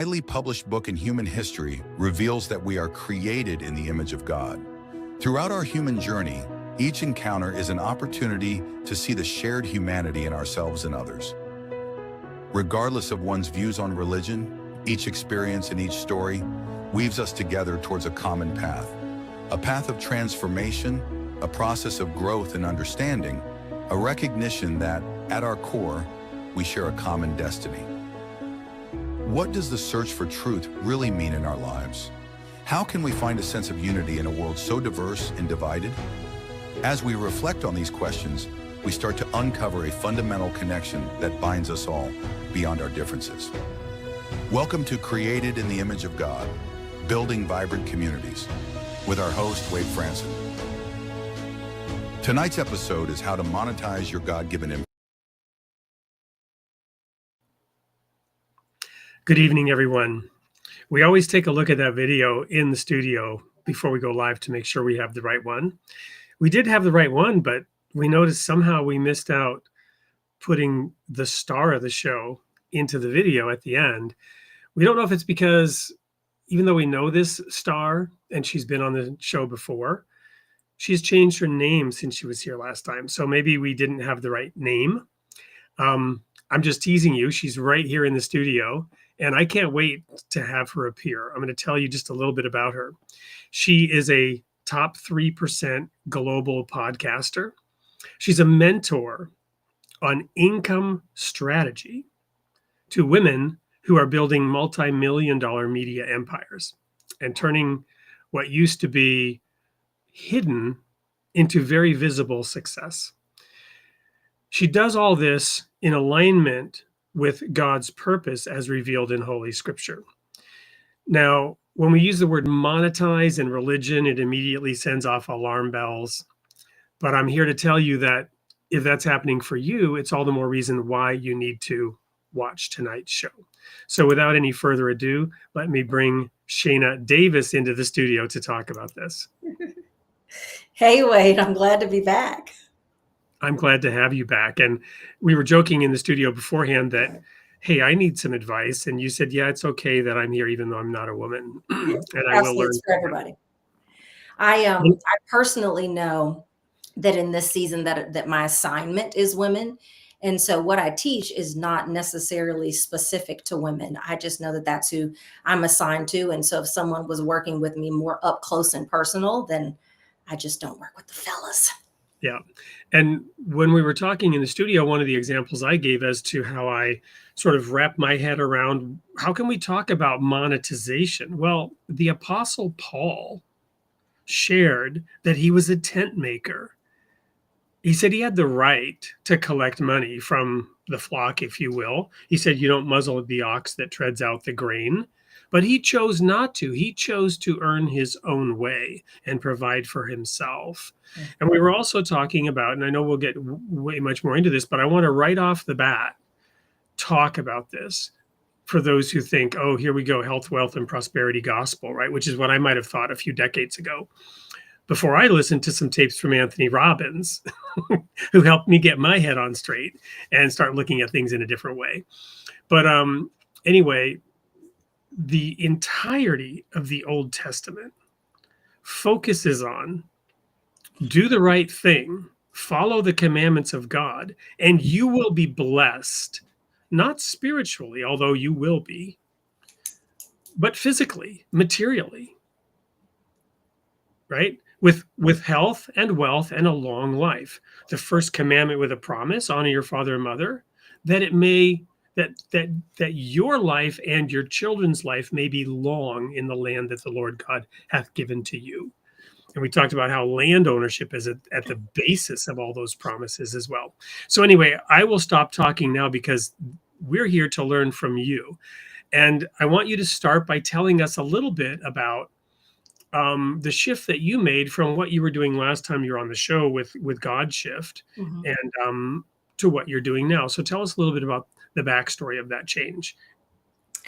Widely published book in human history reveals that we are created in the image of God. Throughout our human journey, each encounter is an opportunity to see the shared humanity in ourselves and others. Regardless of one's views on religion, each experience and each story weaves us together towards a common path. A path of transformation, a process of growth and understanding, a recognition that, at our core, we share a common destiny. What does the search for truth really mean in our lives? How can we find a sense of unity in a world so diverse and divided? As we reflect on these questions, we start to uncover a fundamental connection that binds us all beyond our differences. Welcome to Created in the Image of God, Building Vibrant Communities, with our host, Wade Franson. Tonight's episode is how to monetize your God-given image. Good evening, everyone. We always take a look at that video in the studio before we go live to make sure we have the right one. We did have the right one, but we noticed somehow we missed out putting the star of the show into the video at the end. We don't know if it's because, even though we know this star and she's been on the show before, she's changed her name since she was here last time. So maybe we didn't have the right name. I'm just teasing you. She's right here in the studio, and I can't wait to have her appear. I'm going to tell you just a little bit about her. She is a top 3% global podcaster. She's a mentor on income strategy to women who are building multi-million-dollar media empires and turning what used to be hidden into very visible success. She does all this in alignment with God's purpose as revealed in Holy Scripture. Now, when we use the word monetize in religion, it immediately sends off alarm bells. But I'm here to tell you that if that's happening for you, it's all the more reason why you need to watch tonight's show. So without any further ado, let me bring Shayna Davis into the studio to talk about this. Hey, Wade, I'm glad to be back. I'm glad to have you back. And we were joking in the studio beforehand that, hey, I need some advice. And you said, yeah, it's okay that I'm here, even though I'm not a woman. And I will learn. For everybody. I personally know that in this season that my assignment is women. And so what I teach is not necessarily specific to women. I just know that that's who I'm assigned to. And so if someone was working with me more up close and personal, then I just don't work with the fellas. Yeah. And when we were talking in the studio, one of the examples I gave as to how I sort of wrap my head around, how can we talk about monetization? Well, the Apostle Paul shared that he was a tent maker. He said he had the right to collect money from the flock, if you will. He said, you don't muzzle the ox that treads out the grain. But he chose not to. He chose to earn his own way and provide for himself. And we were also talking about, and I know we'll get way much more into this, but I want to right off the bat talk about this for those who think, oh, here we go, health, wealth, and prosperity gospel, right? Which is what I might have thought a few decades ago, before I listened to some tapes from Anthony Robbins, who helped me get my head on straight and start looking at things in a different way. But anyway, the entirety of the Old Testament focuses on do the right thing, follow the commandments of God, and you will be blessed, not spiritually, although you will be, but physically, materially, right? With health and wealth and a long life. The first commandment with a promise, honor your father and mother, that it may that your life and your children's life may be long in the land that the Lord God hath given to you. And we talked about how land ownership is at the basis of all those promises as well. So anyway, I will stop talking now because we're here to learn from you. And I want you to start by telling us a little bit about the shift that you made from what you were doing last time you were on the show with God Shift and to what you're doing now. So tell us a little bit about the backstory of that change.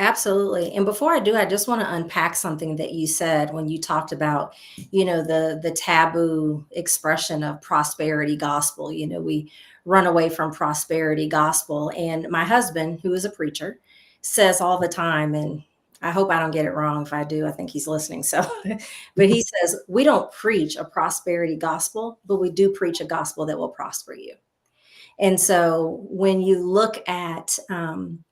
Absolutely. And before I do, I just want to unpack something that you said when you talked about, the taboo expression of prosperity gospel. We run away from prosperity gospel. And my husband, who is a preacher, says all the time, and I hope I don't get it wrong. If I do, I think he's listening. So, but he says, we don't preach a prosperity gospel, but we do preach a gospel that will prosper you. And so when you look at, in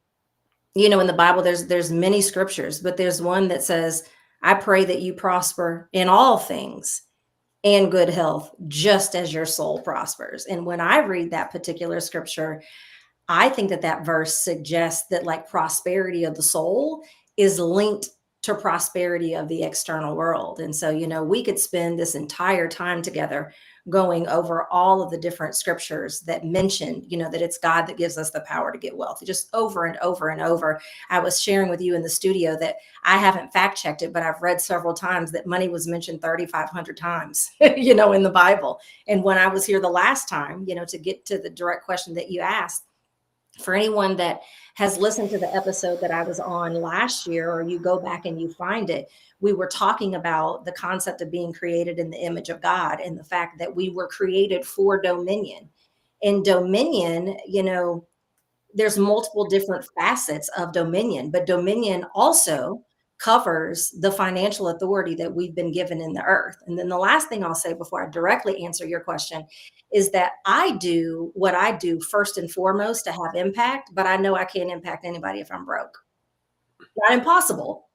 the Bible, there's many scriptures, but there's one that says, I pray that you prosper in all things and good health, just as your soul prospers. And when I read that particular scripture, I think that verse suggests that like prosperity of the soul is linked to prosperity of the external world. And so, we could spend this entire time together going over all of the different scriptures that mention, that it's God that gives us the power to get wealth, just over and over and over. I was sharing with you in the studio that I haven't fact checked it, but I've read several times that money was mentioned 3,500 times, in the Bible. And when I was here the last time, to get to the direct question that you asked, for anyone that has listened to the episode that I was on last year, or you go back and you find it, we were talking about the concept of being created in the image of God and the fact that we were created for dominion. And dominion, there's multiple different facets of dominion, but dominion also covers the financial authority that we've been given in the earth. And then the last thing I'll say before I directly answer your question is that I do what I do first and foremost to have impact, but I know I can't impact anybody if I'm broke. Not impossible,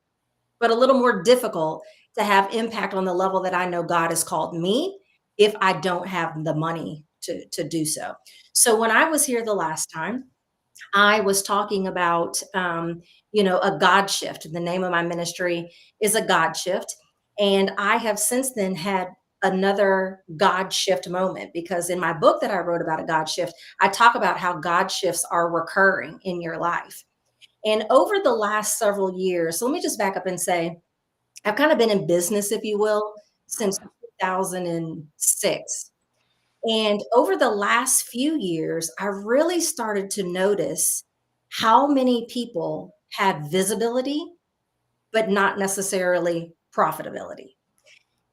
but a little more difficult to have impact on the level that I know God has called me if I don't have the money to do so. So when I was here the last time, I was talking about, a God shift. The name of my ministry is a God shift. And I have since then had another God shift moment, because in my book that I wrote about a God shift, I talk about how God shifts are recurring in your life. And over the last several years, so let me just back up and say, I've kind of been in business, if you will, since 2006. And over the last few years, I really started to notice how many people have visibility, but not necessarily profitability.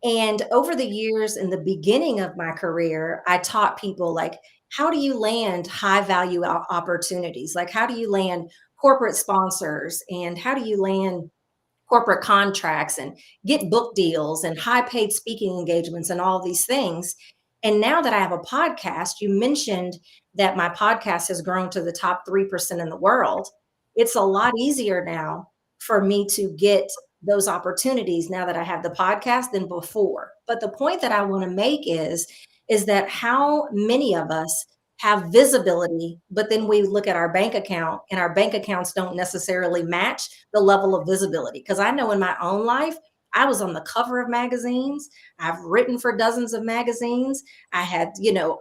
And over the years, in the beginning of my career, I taught people like, how do you land high value opportunities? Like, how do you land corporate sponsors? And how do you land corporate contracts and get book deals and high paid speaking engagements and all these things? And now that I have a podcast, you mentioned that my podcast has grown to the top 3% in the world. It's a lot easier now for me to get those opportunities now that I have the podcast than before. But the point that I want to make is that how many of us have visibility, but then we look at our bank account and our bank accounts don't necessarily match the level of visibility. Because I know in my own life, I was on the cover of magazines. I've written for dozens of magazines. I had,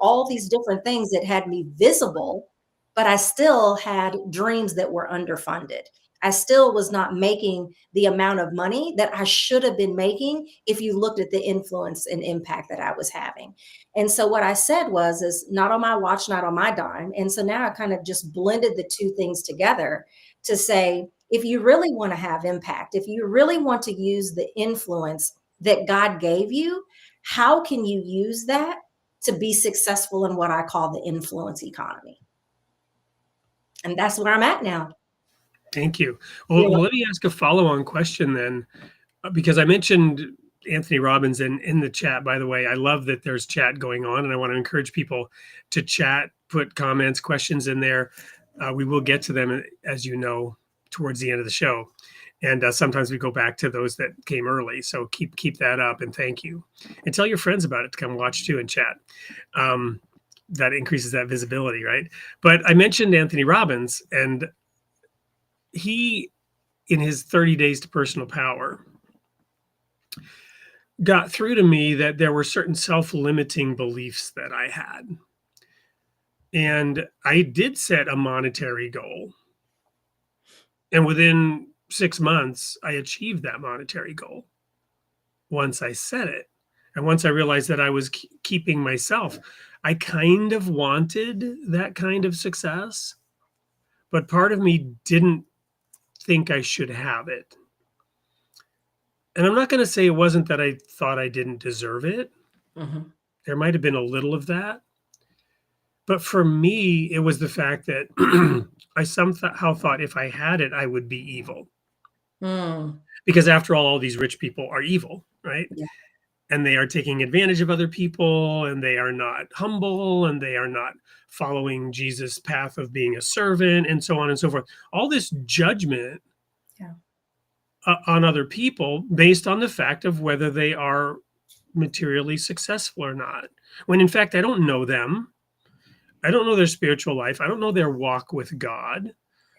all these different things that had me visible, but I still had dreams that were underfunded. I still was not making the amount of money that I should have been making if you looked at the influence and impact that I was having. And so what I said is not on my watch, not on my dime. And so now I kind of just blended the two things together to say, if you really want to have impact, if you really want to use the influence that God gave you, how can you use that to be successful in what I call the influence economy? And that's where I'm at now. Thank you. Well, let me ask a follow-on question then, because I mentioned Anthony Robbins in the chat. By the way, I love that there's chat going on, and I want to encourage people to chat, put comments, questions in there. We will get to them, as you know, towards the end of the show. And sometimes we go back to those that came early. So keep that up, and thank you. And tell your friends about it to come watch too and chat. That increases that visibility, right? But I mentioned Anthony Robbins, and he, in his 30 Days to Personal Power, got through to me that there were certain self-limiting beliefs that I had. And I did set a monetary goal. And within 6 months, I achieved that monetary goal once I set it. And once I realized that I was keeping myself, I kind of wanted that kind of success, but part of me didn't think I should have it. And I'm not going to say it wasn't that I thought I didn't deserve it. Mm-hmm. There might have been a little of that. But for me, it was the fact that I somehow thought if I had it, I would be evil. Mm, Because after all these rich people are evil, right? yeah. And they are taking advantage of other people, and they are not humble, and they are not following Jesus' path of being a servant, and so on and so forth. All this judgment Yeah. on other people based on the fact of whether they are materially successful or not. When in fact, I don't know them. I don't know their spiritual life. I don't know their walk with God.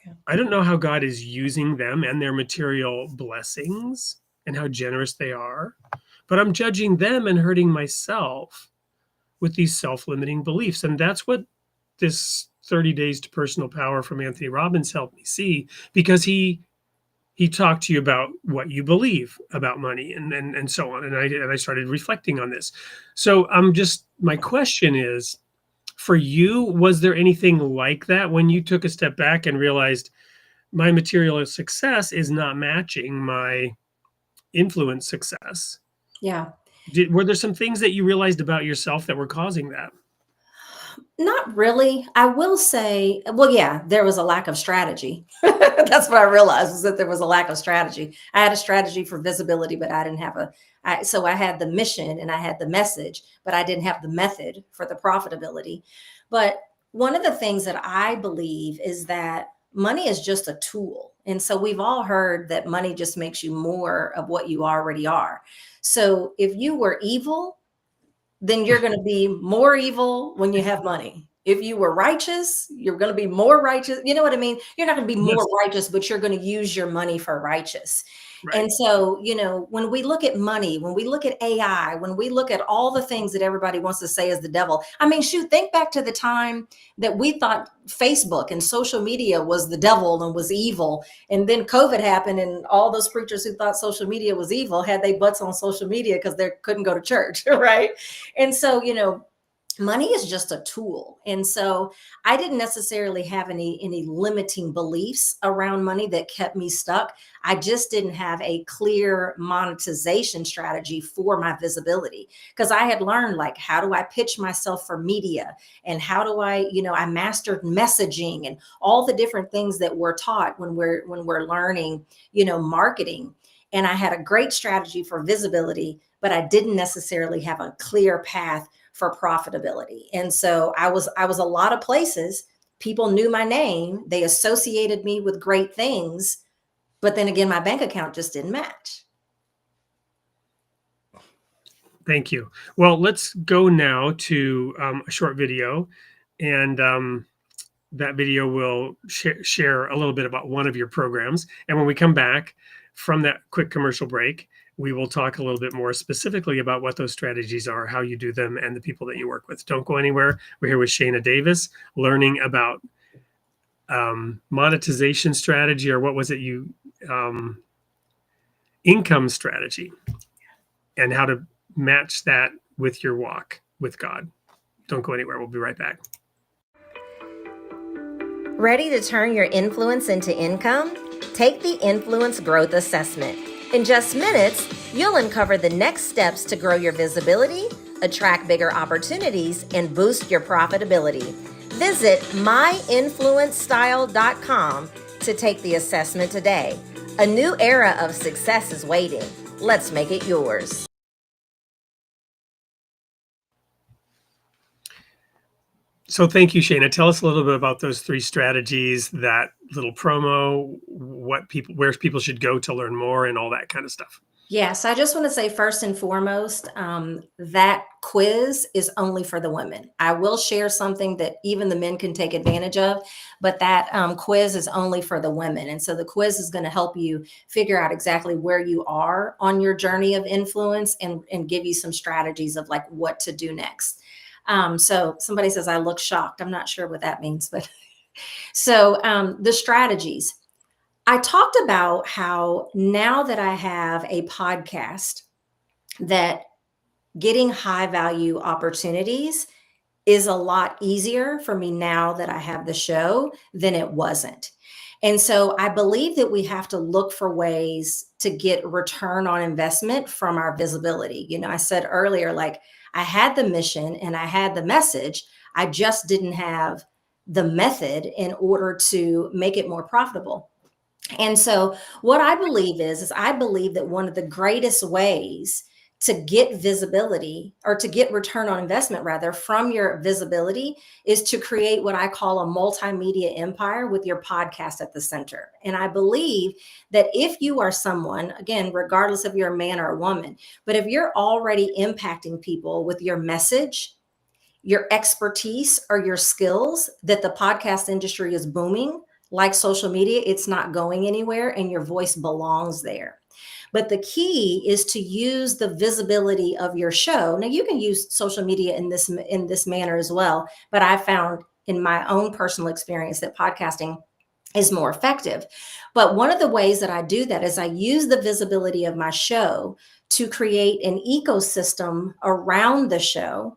Yeah. I don't know how God is using them and their material blessings and how generous they are. But I'm judging them and hurting myself with these self-limiting beliefs. And that's what this 30 Days to Personal Power from Anthony Robbins helped me see, because he talked to you about what you believe about money and so on. And I started reflecting on this. So my question is, for you, was there anything like that when you took a step back and realized my material success is not matching my influence success? Yeah. Were there some things that you realized about yourself that were causing that? Not really. I will say, well, yeah, there was a lack of strategy. That's what I realized, was that there was a lack of strategy. I had a strategy for visibility, but I didn't have so I had the mission and I had the message, but I didn't have the method for the profitability. But one of the things that I believe is that money is just a tool. And so we've all heard that money just makes you more of what you already are. So if you were evil, then you're going to be more evil when you have money. If you were righteous, you're going to be more righteous. You know what I mean? You're not going to be more Yes, righteous, but you're going to use your money for righteous. right. And so, when we look at money, when we look at AI, when we look at all the things that everybody wants to say is the devil, I mean, shoot, think back to the time that we thought Facebook and social media was the devil and was evil. And then COVID happened, and all those preachers who thought social media was evil had their butts on social media because they couldn't go to church, right? And so, money is just a tool. And so I didn't necessarily have any limiting beliefs around money that kept me stuck. I just didn't have a clear monetization strategy for my visibility, because I had learned, like, how do I pitch myself for media, and how do I mastered messaging and all the different things that we're taught when we're learning, marketing. And I had a great strategy for visibility, but I didn't necessarily have a clear path for profitability. And so I was a lot of places. People knew my name, they associated me with great things, but then again, my bank account just didn't match. Thank you. Well, let's go now to a short video, and that video will share a little bit about one of your programs. And when we come back from that quick commercial break, we will talk a little bit more specifically about what those strategies are, how you do them, and the people that you work with. Don't go anywhere. We're here with Shayna Davis, learning about monetization strategy, or what was it income strategy, and how to match that with your walk with God. Don't go anywhere. We'll be right back. Ready to turn your influence into income? Take the Influence Growth Assessment. In just minutes, you'll uncover the next steps to grow your visibility, attract bigger opportunities, and boost your profitability. Visit myinfluencestyle.com to take the assessment today. A new era of success is waiting. Let's make it yours. So thank you, Shayna. Tell us a little bit about those three strategies, that little promo, where people should go to learn more, and all that kind of stuff. Yes, I just want to say, first and foremost, that quiz is only for the women. I will share something that even the men can take advantage of, but that quiz is only for the women. And so the quiz is going to help you figure out exactly where you are on your journey of influence, and give you some strategies of like what to do next. So somebody says, I look shocked. I'm not sure what that means, but so the strategies. I talked about how now that I have a podcast, that getting high value opportunities is a lot easier for me now that I have the show than it wasn't. And so I believe that we have to look for ways to get return on investment from our visibility. I said earlier, like, I had the mission and I had the message. I just didn't have the method in order to make it more profitable. And so what I believe is I believe that one of the greatest ways to get visibility, or to get return on investment rather, from your visibility, is to create what I call a multimedia empire with your podcast at the center. And I believe that if you are someone, again, regardless if you're a man or a woman, but if you're already impacting people with your message, your expertise, or your skills, that the podcast industry is booming, like social media, it's not going anywhere and your voice belongs there. But the key is to use the visibility of your show. Now you can use social media in this manner as well, but I found in my own personal experience that podcasting is more effective. But one of the ways that I do that is I use the visibility of my show to create an ecosystem around the show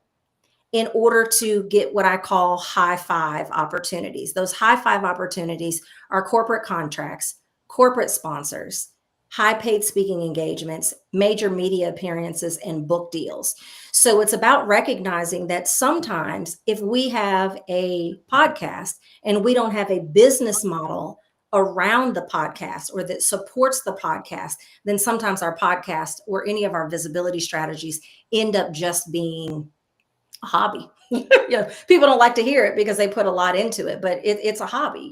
in order to get what I call high five opportunities. Those high five opportunities are corporate contracts, corporate sponsors, high paid speaking engagements, major media appearances, and book deals. So it's about recognizing that sometimes if we have a podcast and we don't have a business model around the podcast or that supports the podcast, then sometimes our podcast or any of our visibility strategies end up just being a hobby. People don't like to hear it because they put a lot into it, but it's a hobby.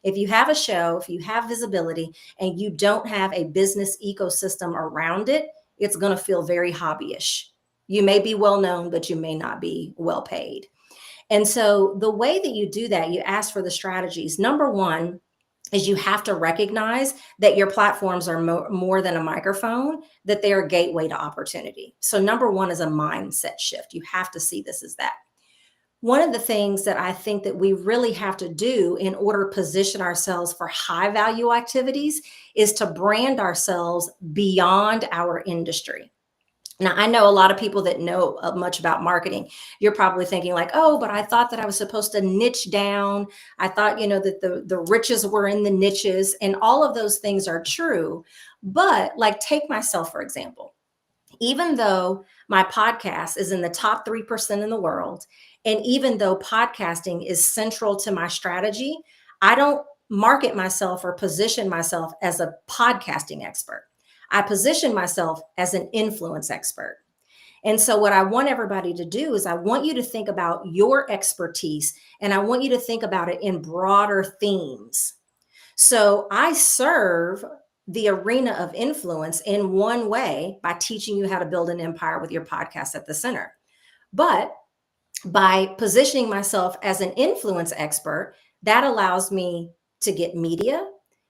If you have a show, if you have visibility and you don't have a business ecosystem around it, it's going to feel very hobbyish. You may be well known, but you may not be well paid. And so the way that you do that, you ask for the strategies. Number one is you have to recognize that your platforms are more than a microphone, that they're a gateway to opportunity. So number one is a mindset shift. You have to see this as that. One of the things that I think that we really have to do in order to position ourselves for high value activities is to brand ourselves beyond our industry. Now, I know a lot of people that know much about marketing. You're probably thinking like, oh, but I thought that I was supposed to niche down. I thought, that the riches were in the niches, and all of those things are true. But like, take myself, for example. Even though my podcast is in the top 3% in the world, and even though podcasting is central to my strategy, I don't market myself or position myself as a podcasting expert. I position myself as an influence expert. And so what I want everybody to do is I want you to think about your expertise, and I want you to think about it in broader themes. So I serve the arena of influence in one way by teaching you how to build an empire with your podcast at the center. But by positioning myself as an influence expert, that allows me to get media.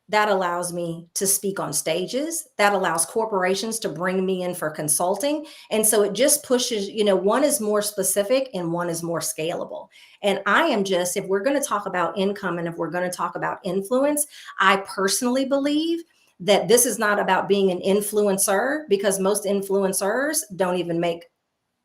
That allows me to speak on stages. That allows corporations to bring me in for consulting. And so it just pushes, one is more specific and one is more scalable. And if we're going to talk about income and if we're going to talk about influence, I personally believe that this is not about being an influencer, because most influencers don't even make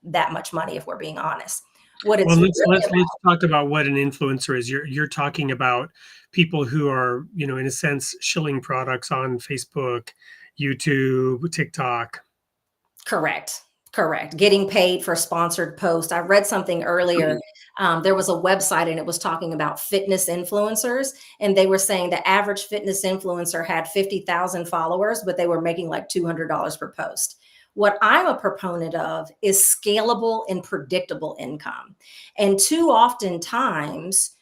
that much money, if we're being honest. What it's Well, really let's about. talk about what an influencer is. You're talking about people who are, in a sense, shilling products on Facebook, YouTube, TikTok. Correct. Getting paid for sponsored posts. I read something earlier. There was a website and it was talking about fitness influencers. And they were saying the average fitness influencer had 50,000 followers, but they were making like $200 per post. What I'm a proponent of is scalable and predictable income. And too often times,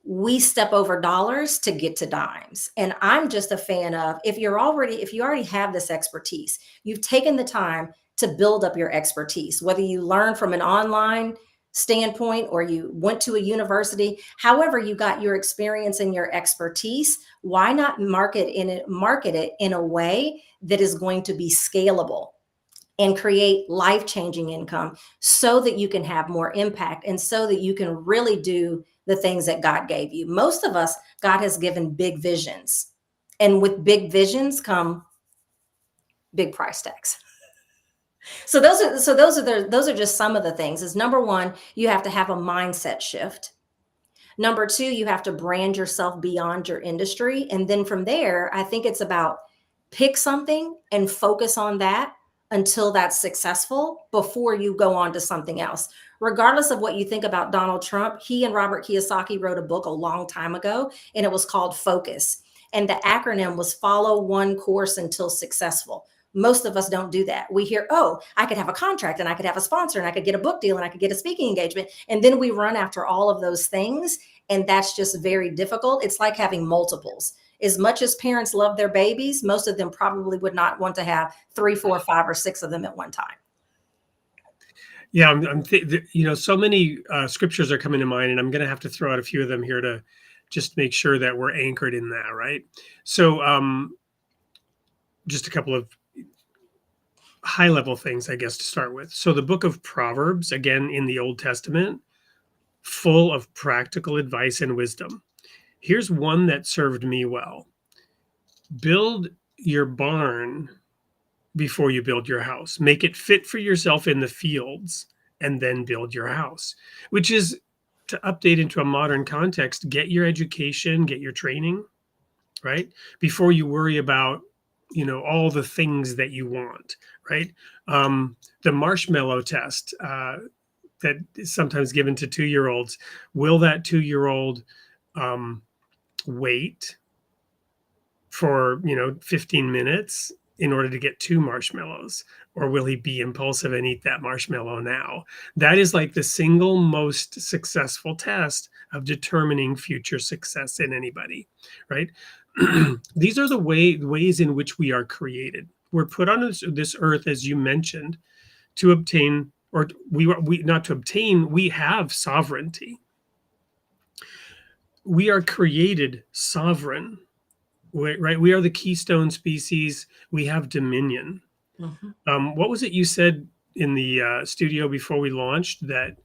we step over dollars to get to dimes. And I'm just a fan of, if you already have this expertise, you've taken the time to build up your expertise, whether you learn from an online standpoint or you went to a university, however you got your experience and your expertise, why not market it in a way that is going to be scalable and create life-changing income so that you can have more impact and so that you can really do the things that God gave you. Most of us, God has given big visions. And with big visions come big price tags. So those are just some of the things. Is number one, you have to have a mindset shift. Number two, you have to brand yourself beyond your industry. And then from there, I think it's about pick something and focus on that until that's successful before you go on to something else. Regardless of what you think about Donald Trump, he and Robert Kiyosaki wrote a book a long time ago, and it was called Focus. And the acronym was follow one course until successful. Most of us don't do that. We hear, oh, I could have a contract and I could have a sponsor and I could get a book deal and I could get a speaking engagement. And then we run after all of those things. And that's just very difficult. It's like having multiples. As much as parents love their babies, most of them probably would not want to have 3, 4, 5, or 6 of them at one time. Yeah, so many scriptures are coming to mind, and I'm going to have to throw out a few of them here to just make sure that we're anchored in that, right? So just a couple of high level things, I guess, to start with. So the book of Proverbs, again, in the Old Testament, full of practical advice and wisdom. Here's one that served me well. Build your barn before you build your house. Make it fit for yourself in the fields and then build your house, which is, to update into a modern context, get your education, get your training, right? Before you worry about, all the things that you want, right? The marshmallow test that is sometimes given to 2-year-olds. Will that 2-year-old wait for 15 minutes in order to get 2 marshmallows, or will he be impulsive and eat that marshmallow now? That is like the single most successful test of determining future success in anybody, right? These are the ways in which we are created. We're put on this earth, as you mentioned, to obtain, or we not to obtain, we have sovereignty. We are created sovereign. Right, we are the keystone species. We have dominion. Mm-hmm. What was it you said in the studio before we launched, that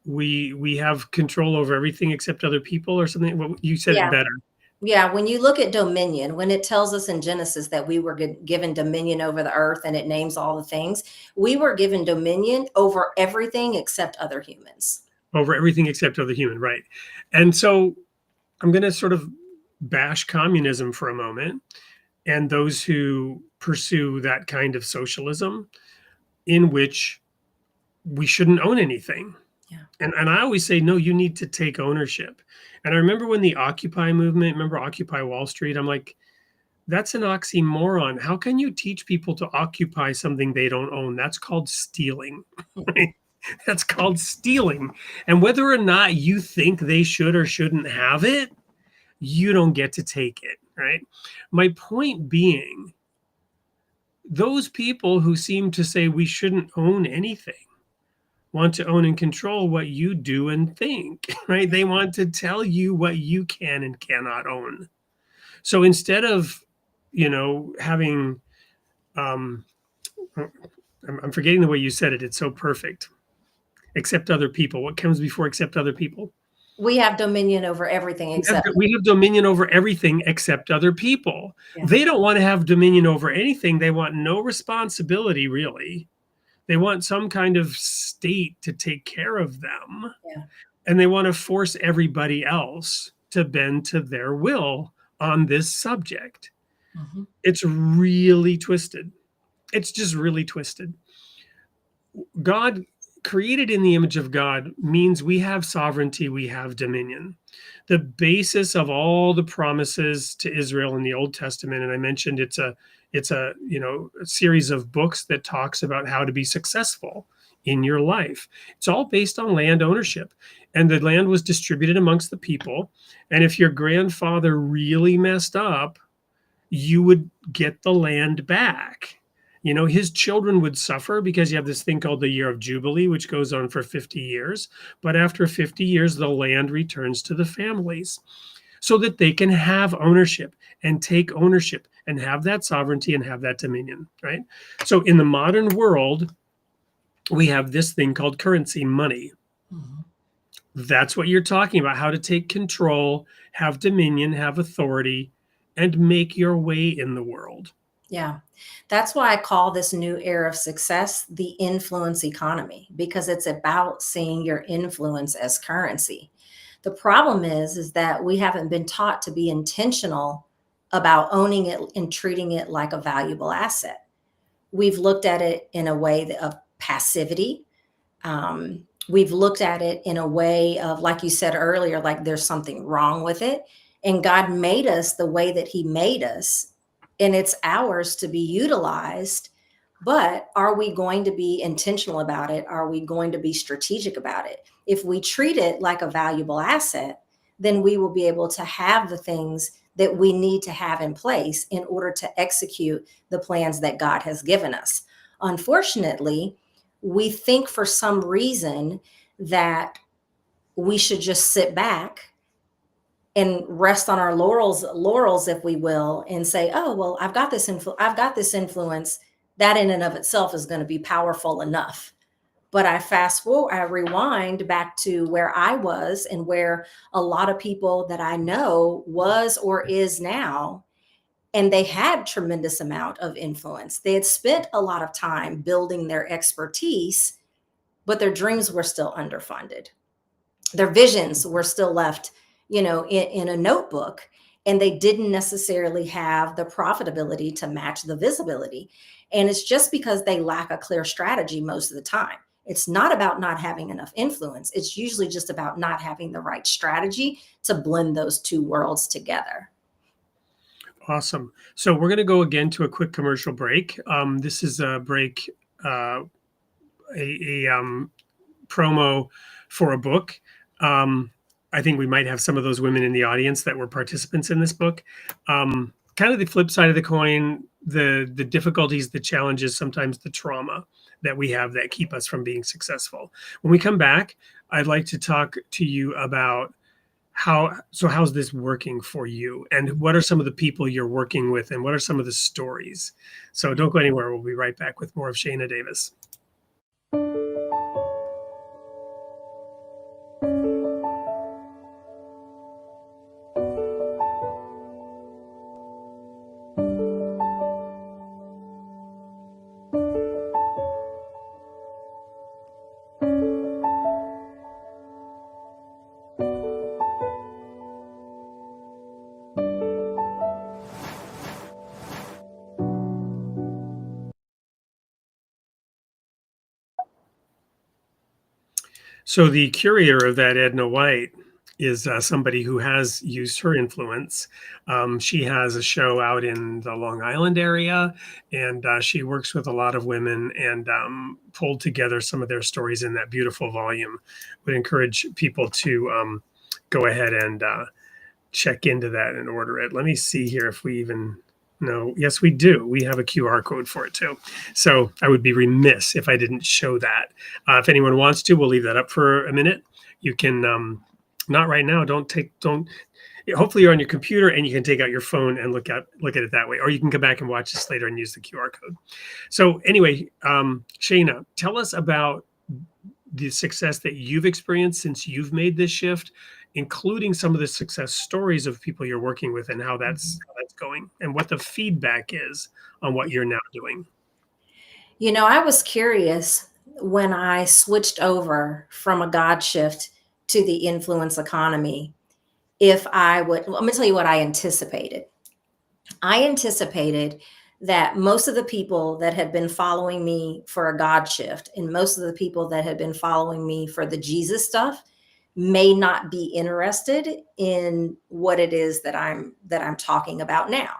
we have control over everything except other people, or something? Well, you said it better. Yeah, when you look at dominion, when it tells us in Genesis that we were given dominion over the earth and it names all the things, we were given dominion over everything except other humans. Over everything except other human, right? And so I'm going to sort of bash communism for a moment, and those who pursue that kind of socialism in which we shouldn't own anything. Yeah. And I always say, no, you need to take ownership. And I remember when the Occupy movement, remember Occupy Wall Street? I'm like, that's an oxymoron. How can you teach people to occupy something they don't own? That's called stealing. Right? That's called stealing. And whether or not you think they should or shouldn't have it, you don't get to take it, right? My point being, those people who seem to say we shouldn't own anything want to own and control what you do and think, right? They want to tell you what you can and cannot own. So instead of, having, I'm forgetting the way you said it. It's so perfect. Accept other people. What comes before accept other people? We have dominion over everything except. We have dominion over everything except other people. Yeah. They don't want to have dominion over anything. They want no responsibility, really. They want some kind of state to take care of them. Yeah. And they want to force everybody else to bend to their will on this subject. Mm-hmm. It's really twisted. It's just really twisted. God, created in the image of God, means we have sovereignty, we have dominion. The basis of all the promises to Israel in the Old Testament, and I mentioned it's a a series of books that talks about how to be successful in your life. It's all based on land ownership, and the land was distributed amongst the people. And if your grandfather really messed up, you would get the land back. His children would suffer because you have this thing called the year of Jubilee, which goes on for 50 years. But after 50 years, the land returns to the families so that they can have ownership and take ownership and have that sovereignty and have that dominion, right? So in the modern world, we have this thing called currency, money. Mm-hmm. That's what you're talking about, how to take control, have dominion, have authority, and make your way in the world. Yeah. That's why I call this new era of success the influence economy, because it's about seeing your influence as currency. The problem is that we haven't been taught to be intentional about owning it and treating it like a valuable asset. We've looked at it in a way of passivity. We've looked at it in a way of, like you said earlier, like there's something wrong with it. And God made us the way that he made us, and it's ours to be utilized. But are we going to be intentional about it? Are we going to be strategic about it? If we treat it like a valuable asset, then we will be able to have the things that we need to have in place in order to execute the plans that God has given us. Unfortunately, we think for some reason that we should just sit back and rest on our laurels, if we will, and say, "Oh, well, I've got this influence. That in and of itself is going to be powerful enough." But I rewind back to where I was and where a lot of people that I know was or is now, and they had tremendous amount of influence. They had spent a lot of time building their expertise, but their dreams were still underfunded. Their visions were still left, in a notebook, and they didn't necessarily have the profitability to match the visibility. And it's just because they lack a clear strategy most of the time. It's not about not having enough influence. It's usually just about not having the right strategy to blend those two worlds together. Awesome. So we're going to go again to a quick commercial break. This is a break, a promo for a book. I think we might have some of those women in the audience that were participants in this book. Kind of the flip side of the coin, the difficulties, the challenges, sometimes the trauma that we have that keep us from being successful. When we come back, I'd like to talk to you about how's this working for you, and what are some of the people you're working with, and what are some of the stories. So don't go anywhere. We'll be right back with more of Shayna Davis. So the curator of that, Edna White, is somebody who has used her influence. She has a show out in the Long Island area, and she works with a lot of women and pulled together some of their stories in that beautiful volume. Would encourage people to go ahead and check into that and order it. Let me see here if we even know. Yes, we do. We have a QR code for it too. So I would be remiss if I didn't show that. If anyone wants to, we'll leave that up for a minute. You can, not right now. Hopefully you're on your computer and you can take out your phone and look at it that way, or you can come back and watch this later and use the QR code. So anyway, Shayna, tell us about the success that you've experienced since you've made this shift, including some of the success stories of people you're working with, and how that's going, and what the feedback is on what you're now doing. I was curious when I switched over from a God shift to the influence economy, I'm going to tell you what I anticipated. I anticipated that most of the people that had been following me for a God shift, and most of the people that had been following me for the Jesus stuff, may not be interested in what it is that I'm talking about now.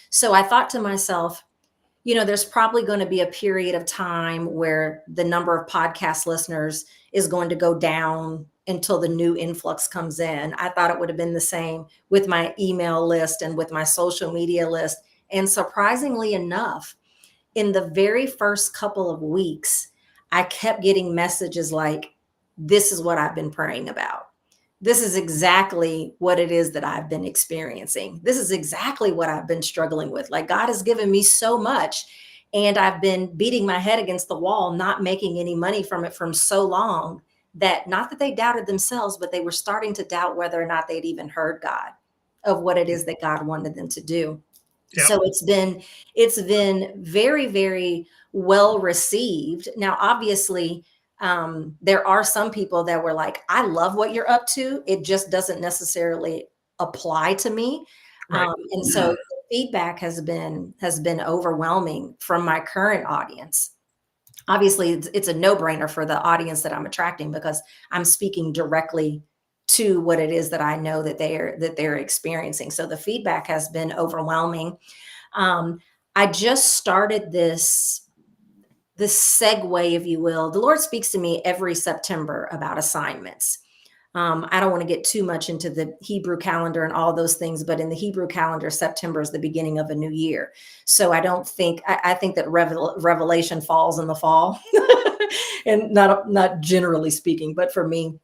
So I thought to myself, there's probably going to be a period of time where the number of podcast listeners is going to go down until the new influx comes in. I thought it would have been the same with my email list and with my social media list. And surprisingly enough, in the very first couple of weeks, I kept getting messages like, "This is what I've been praying about. This is exactly what it is that I've been experiencing. This is exactly what I've been struggling with. Like, God has given me so much, and I've been beating my head against the wall, not making any money from it from so long that," not that they doubted themselves, but they were starting to doubt whether or not they'd even heard God, of what it is that God wanted them to do. Yep. So it's been very, very well received. Now, obviously, there are some people that were like, "I love what you're up to. It just doesn't necessarily apply to me." Right. And so the feedback has been overwhelming from my current audience. Obviously, it's a no-brainer for the audience that I'm attracting, because I'm speaking directly to what it is that I know that they're experiencing. So the feedback has been overwhelming. I just started this segue, if you will. The Lord speaks to me every September about assignments. I don't want to get too much into the Hebrew calendar and all those things, but in the Hebrew calendar, September is the beginning of a new year. So I think that revelation falls in the fall, and not generally speaking, but for me,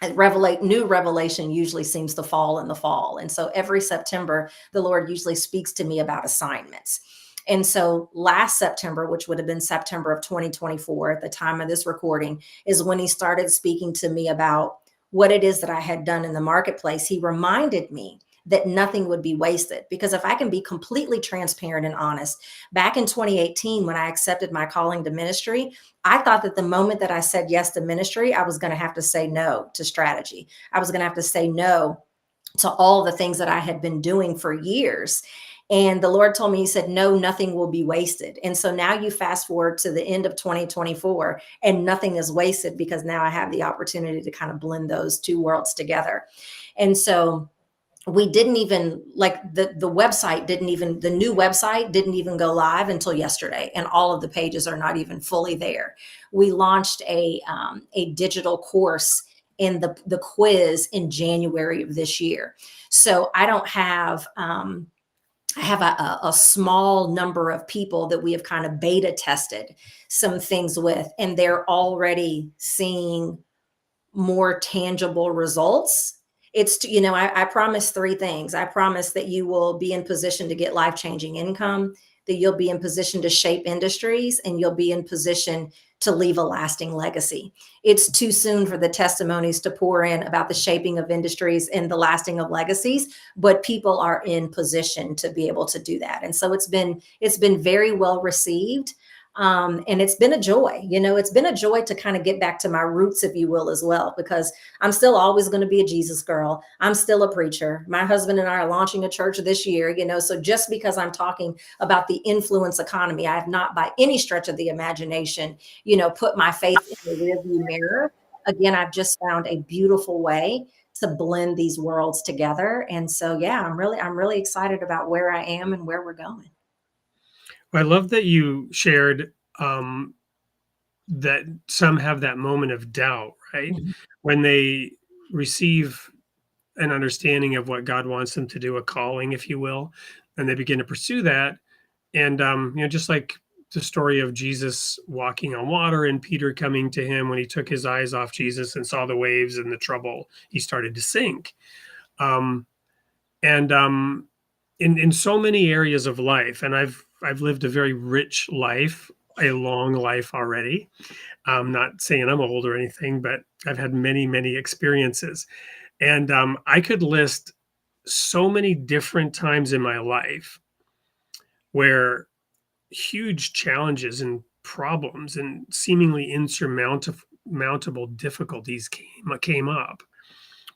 new revelation usually seems to fall in the fall. And so every September, the Lord usually speaks to me about assignments. And so last September, which would have been September of 2024 at the time of this recording, is when he started speaking to me about what it is that I had done in the marketplace. He reminded me that nothing would be wasted, because if I can be completely transparent and honest, back in 2018, when I accepted my calling to ministry, I thought that the moment that I said yes to ministry, I was going to have to say no to strategy. I was going to have to say no to all the things that I had been doing for years. And the Lord told me, he said, no, nothing will be wasted. And so now you fast forward to the end of 2024 and nothing is wasted, because now I have the opportunity to kind of blend those two worlds together. And so we didn't even, like, the new website didn't even go live until yesterday, and all of the pages are not even fully there. We launched a digital course in the quiz in January of this year. So I don't have I have a small number of people that we have kind of beta tested some things with, and they're already seeing more tangible results. I promise three things. I promise that you will be in position to get life-changing income, that you'll be in position to shape industries, and you'll be in position to leave a lasting legacy. It's too soon for the testimonies to pour in about the shaping of industries and the lasting of legacies, but people are in position to be able to do that. And so it's been very well received. And it's been a joy. It's been a joy to kind of get back to my roots, if you will, as well, because I'm still always going to be a Jesus girl. I'm still a preacher. My husband and I are launching a church this year, so just because I'm talking about the influence economy, I have not by any stretch of the imagination, put my faith in the rearview mirror. Again, I've just found a beautiful way to blend these worlds together. And so, yeah, I'm really excited about where I am and where we're going. I love that you shared that some have that moment of doubt, right? Mhm. When they receive an understanding of what God wants them to do, a calling, if you will, and they begin to pursue that. And, just like the story of Jesus walking on water and Peter coming to him when he took his eyes off Jesus and saw the waves and the trouble, he started to sink. And in so many areas of life, and I've lived a very rich life, a long life already. I'm not saying I'm old or anything, but I've had many, many experiences. And I could list so many different times in my life where huge challenges and problems and seemingly insurmountable difficulties came up,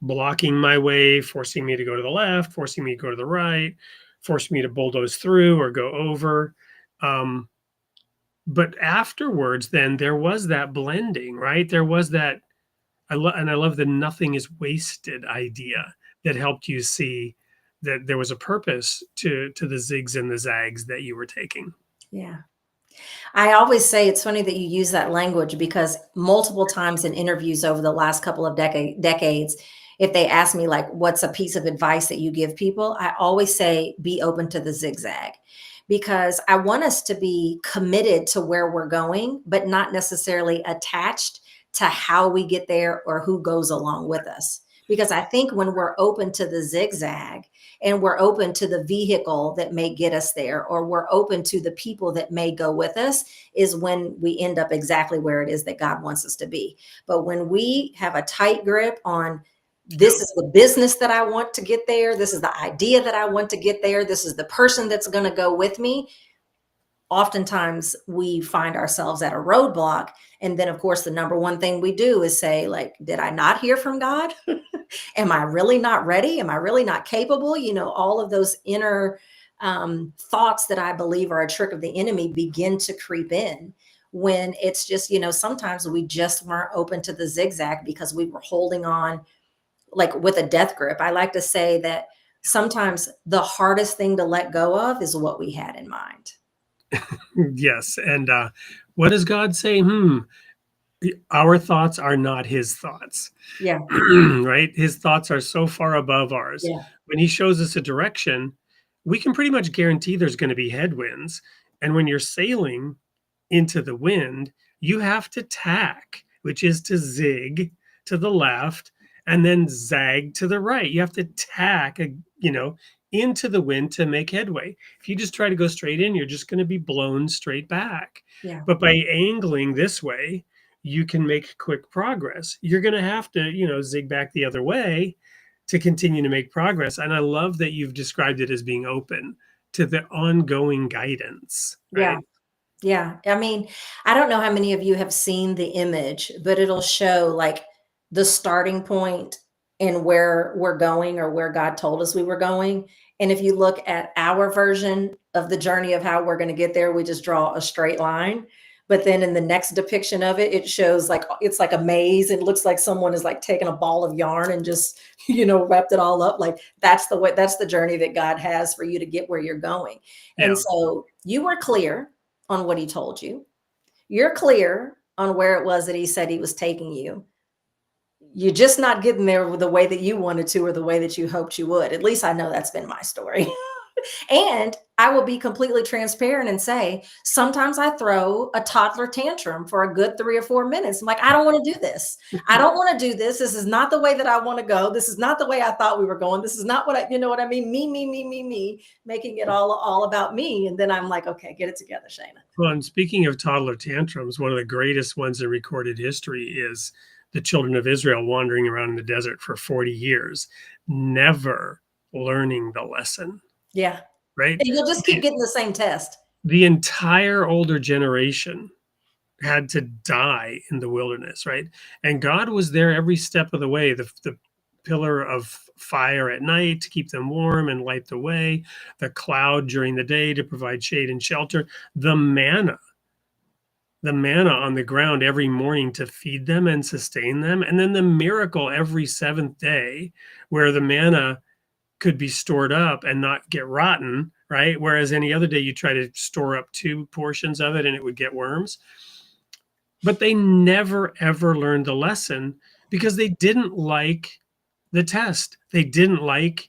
blocking my way, forcing me to go to the left, forcing me to go to the right, forcing me to bulldoze through or go over. Um, but afterwards, then there was that blending, right? There was that. I love the nothing is wasted idea that helped you see that there was a purpose to the zigs and the zags that you were taking. Yeah. I always say it's funny that you use that language, because multiple times in interviews over the last couple of decades, if they ask me, like, what's a piece of advice that you give people, I always say, be open to the zigzag, because I want us to be committed to where we're going, but not necessarily attached to how we get there or who goes along with us. Because I think when we're open to the zigzag, and we're open to the vehicle that may get us there, or we're open to the people that may go with us, is when we end up exactly where it is that God wants us to be. But when we have a tight grip on, this is the business that I want to get there, this is the idea that I want to get there, this is the person that's going to go with me, oftentimes we find ourselves at a roadblock. And then, of course, the number one thing we do is say, like, did I not hear from God? Am I really not ready? Am I really not capable? All of those inner thoughts that I believe are a trick of the enemy begin to creep in, when it's just, sometimes we just weren't open to the zigzag because we were holding on like with a death grip. I like to say that sometimes the hardest thing to let go of is what we had in mind. Yes. And what does God say? Our thoughts are not his thoughts. Yeah. Right? His thoughts are so far above ours. Yeah. When he shows us a direction, we can pretty much guarantee there's going to be headwinds. And when you're sailing into the wind, you have to tack, which is to zig to the left and then zag to the right. You have to tack, into the wind to make headway. If you just try to go straight in, you're just going to be blown straight back. Yeah. But by angling this way, you can make quick progress. You're going to have to, zig back the other way to continue to make progress. And I love that you've described it as being open to the ongoing guidance, Yeah. right? Yeah. I mean, I don't know how many of you have seen the image, but it'll show like the starting point and where we're going or where God told us we were going. And if you look at our version of the journey of how we're going to get there, we just draw a straight line. But then in the next depiction of it, it shows like it's like a maze. It looks like someone is like taking a ball of yarn and just, wrapped it all up. Like that's the way, that's the journey that God has for you to get where you're going. And Yeah. so you were clear on what he told you. You're clear on where it was that he said he was taking you. You're just not getting there the way that you wanted to or the way that you hoped you would. At least I know that's been my story. And I will be completely transparent and say, sometimes I throw a toddler tantrum for a good 3 or 4 minutes. I'm like, I don't want to do this. I don't want to do this. This is not the way that I want to go. This is not the way I thought we were going. This is not what you know what I mean? Me, making it all about me. And then I'm like, okay, get it together, Shayna. Well, and speaking of toddler tantrums, one of the greatest ones in recorded history is the children of Israel wandering around in the desert for 40 years, never learning the lesson. Yeah. Right. And you'll just keep getting the same test. The entire older generation had to die in the wilderness. Right. And God was there every step of the way. The pillar of fire at night to keep them warm and light the way, the cloud during the day to provide shade and shelter, the manna on the ground every morning to feed them and sustain them. And then the miracle every seventh day where the manna could be stored up and not get rotten, right? Whereas any other day you try to store up 2 portions of it and it would get worms. But they never, ever learned the lesson because they didn't like the test. They didn't like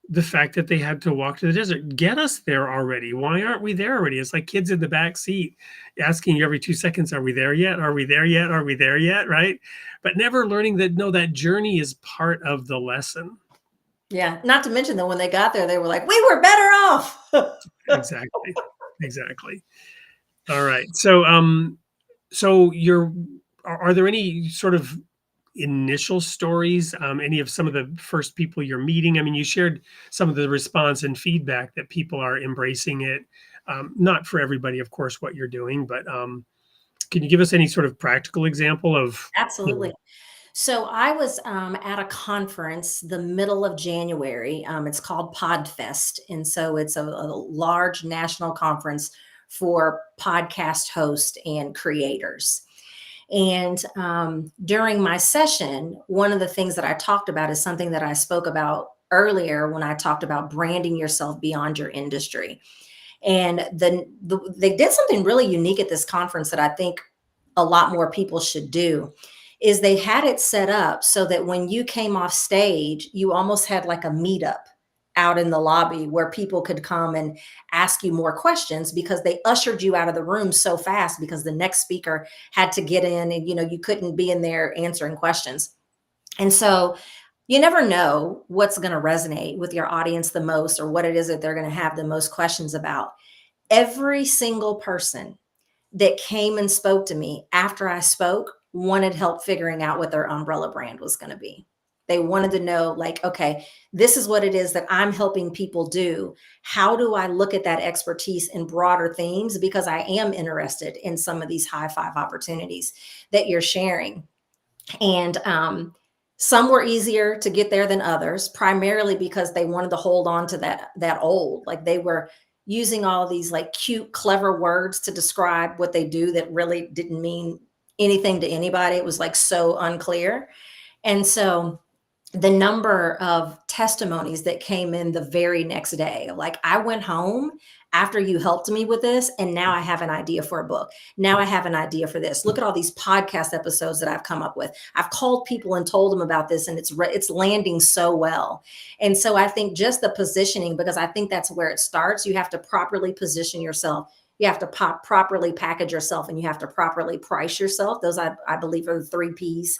the fact that they had to walk to the desert. Get us there already. Why aren't we there already? It's like kids in the back seat asking you every 2 seconds, are we there yet? Are we there yet? Are we there yet? Right? But never learning that, no, that journey is part of the lesson. Yeah. Not to mention that when they got there, they were like, we were better off. Exactly. All right. So, are there any sort of initial stories, any of some of the first people you're meeting? I mean, you shared some of the response and feedback that people are embracing it. Not for everybody, of course, what you're doing, but can you give us any sort of practical example of? Absolutely. So I was at a conference the middle of January. It's called PodFest. And so it's a large national conference for podcast hosts and creators. And during my session, one of the things that I talked about is something that I spoke about earlier when I talked about branding yourself beyond your industry. And they did something really unique at this conference that I think a lot more people should do. Is they had it set up so that when you came off stage, you almost had like a meetup out in the lobby where people could come and ask you more questions because they ushered you out of the room so fast because the next speaker had to get in and, you couldn't be in there answering questions. And so you never know what's going to resonate with your audience the most or what it is that they're going to have the most questions about. Every single person that came and spoke to me after I spoke wanted help figuring out what their umbrella brand was going to be. They wanted to know, like, okay, this is what it is that I'm helping people do. How do I look at that expertise in broader themes? Because I am interested in some of these high five opportunities that you're sharing. And some were easier to get there than others, primarily because they wanted to hold on to that old, like they were using all these like cute, clever words to describe what they do that really didn't mean anything to anybody. It was like so unclear. And so the number of testimonies that came in the very next day. Like, I went home after you helped me with this, and now I have an idea for a book. Now I have an idea for this. Look at all these podcast episodes that I've come up with. I've called people and told them about this, and it's landing so well. And so I think just the positioning, because I think that's where it starts. You have to properly position yourself. You have to properly package yourself, and you have to properly price yourself. Those, I believe, are the 3 Ps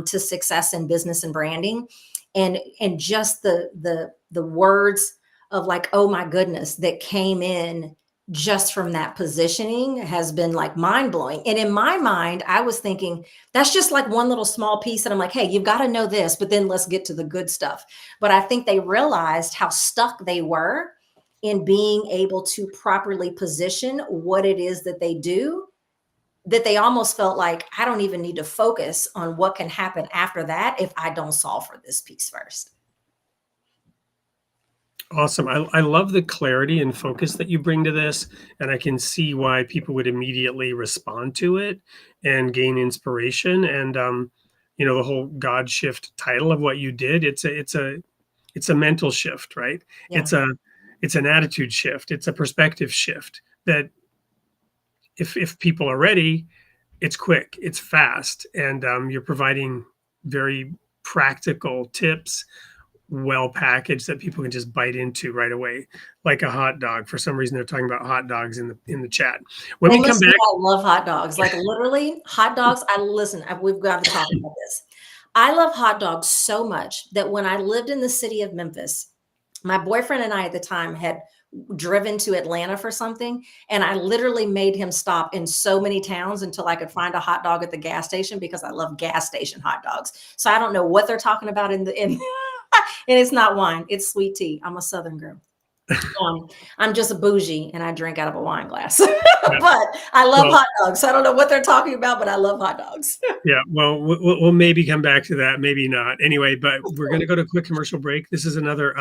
to success in business and branding. And just the words of like, oh my goodness, that came in just from that positioning has been like mind blowing. And in my mind, I was thinking that's just like one little small piece that I'm like, hey, you've got to know this, but then let's get to the good stuff. But I think they realized how stuck they were in being able to properly position what it is that they do, that they almost felt like, I don't even need to focus on what can happen after that if I don't solve for this piece first. Awesome. I love the clarity and focus that you bring to this, and I can see why people would immediately respond to it and gain inspiration. And the whole God shift title of what you did, it's a mental shift, right? Yeah. It's an attitude shift. It's a perspective shift that if people are ready, it's quick, it's fast, and you're providing very practical tips, well packaged, that people can just bite into right away, like a hot dog. For some reason, they're talking about hot dogs in the chat. When Well, we come listen, back, I love hot dogs. Like, literally, hot dogs. We've got to talk about this. I love hot dogs so much that when I lived in the city of Memphis, my boyfriend and I at the time had driven to Atlanta for something, and I literally made him stop in so many towns until I could find a hot dog at the gas station, because I love gas station hot dogs. So I don't know what they're talking about in and it's not wine, it's sweet tea. I'm a Southern girl. I'm just a bougie and I drink out of a wine glass. But I love hot dogs. So I don't know what they're talking about, but I love hot dogs. Yeah, well, we'll maybe come back to that, maybe not. Anyway, but we're going to go to a quick commercial break. This is another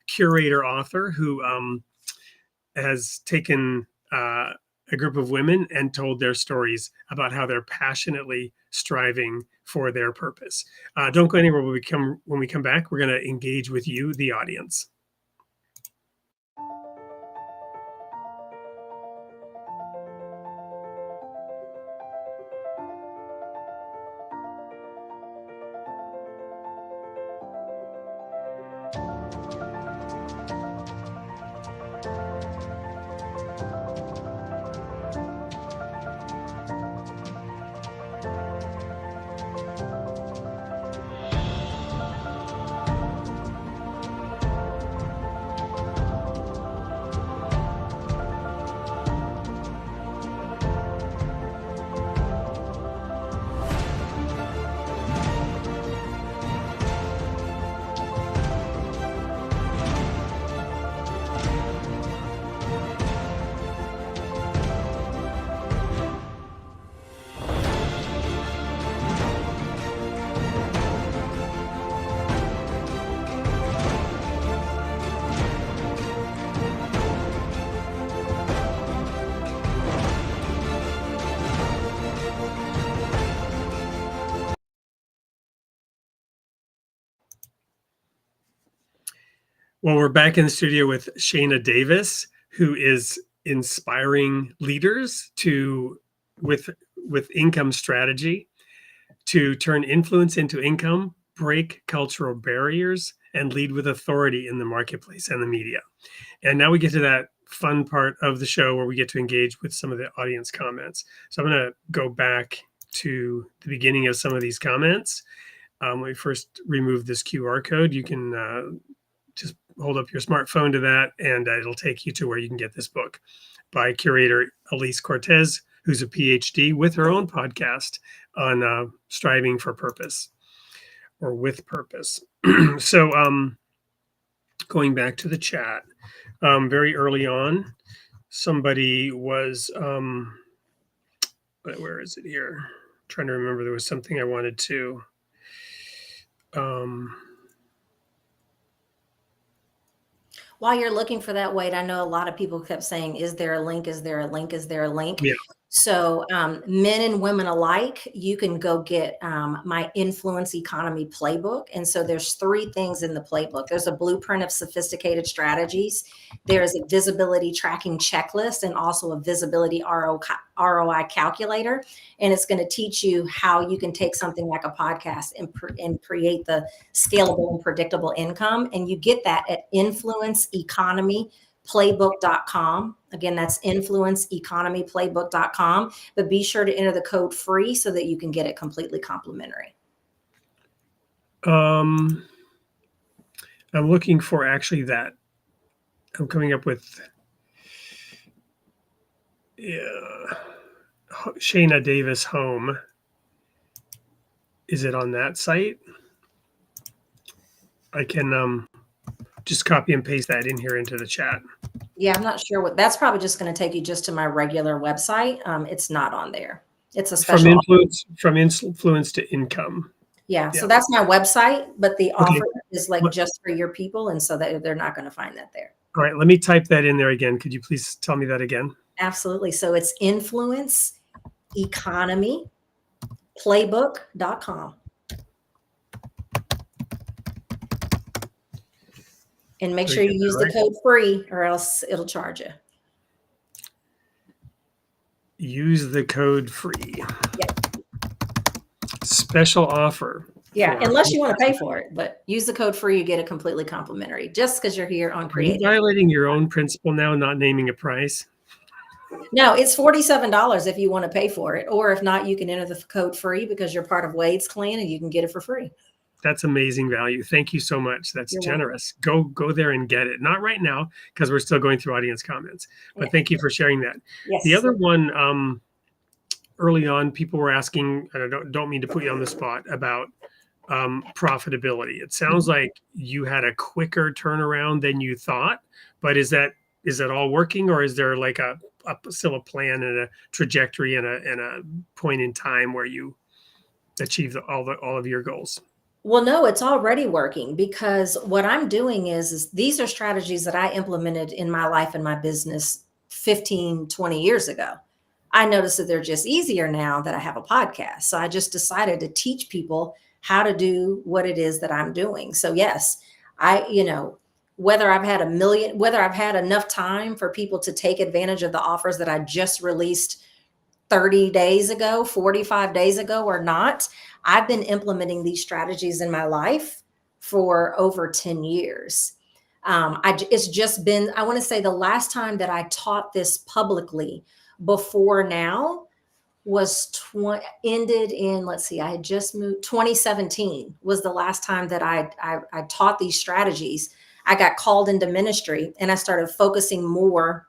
curator author who has taken a group of women and told their stories about how they're passionately striving for their purpose. Don't go anywhere. When we come back, we're going to engage with you, the audience. Well, we're back in the studio with Shayna Davis, who is inspiring leaders with income strategy to turn influence into income, break cultural barriers, and lead with authority in the marketplace and the media. And now we get to that fun part of the show where we get to engage with some of the audience comments. So I'm going to go back to the beginning of some of these comments. When we first remove this QR code, you can just hold up your smartphone to that, and it'll take you to where you can get this book by curator Elise Cortez, who's a PhD with her own podcast on striving for purpose or with purpose. So going back to the chat, very early on, somebody was, where is it here? I'm trying to remember, there was something I wanted to, While you're looking for that, Wade, I know a lot of people kept saying, is there a link? Is there a link? Is there a link? Yeah. So men and women alike, you can go get my Influence Economy Playbook. And so there's 3 things in the playbook. There's a blueprint of sophisticated strategies. There's a visibility tracking checklist and also a visibility ROI calculator. And it's going to teach you how you can take something like a podcast and create the scalable and predictable income. And you get that at influenceeconomyplaybook.com. Again, that's influenceeconomyplaybook.com. But be sure to enter the code free so that you can get it completely complimentary. I'm looking for actually that. I'm coming up with Shayna Davis home. Is it on that site? I can just copy and paste that in here into the chat. Yeah, I'm not sure what that's probably just going to take you just to my regular website. It's not on there. It's a special from influence to income. Yeah, so that's my website, but the offer is like just for your people, and so that they're not going to find that there. All right, let me type that in there again. Could you please tell me that again? Absolutely. So it's influenceeconomyplaybook.com. And make sure you use the code free or else it'll charge you. Use the code free. Yep. Special offer. Yeah, unless you want to pay for it, but use the code free, you get it completely complimentary just because you're here on Creative. Are you violating your own principle now, not naming a price? No, it's $47 if you want to pay for it. Or if not, you can enter the code free because you're part of Wade's clan and you can get it for free. That's amazing value. Thank you so much. That's generous. Go there and get it. Not right now because we're still going through audience comments, but thank you for sharing that. Yes. The other one, early on, people were asking, and I don't mean to put you on the spot, about profitability. It sounds like you had a quicker turnaround than you thought, but is that all working, or is there like still a plan and a trajectory and a point in time where you achieve all of your goals? Well, no, it's already working because what I'm doing is these are strategies that I implemented in my life and my business 15, 20 years ago. I noticed that they're just easier now that I have a podcast. So I just decided to teach people how to do what it is that I'm doing. So yes, whether I've had enough time for people to take advantage of the offers that I just released 30 days ago, 45 days ago or not, I've been implementing these strategies in my life for over 10 years. It's just been, I want to say the last time that I taught this publicly before now was ended in, let's see, I had just moved, 2017 was the last time that I taught these strategies. I got called into ministry and I started focusing more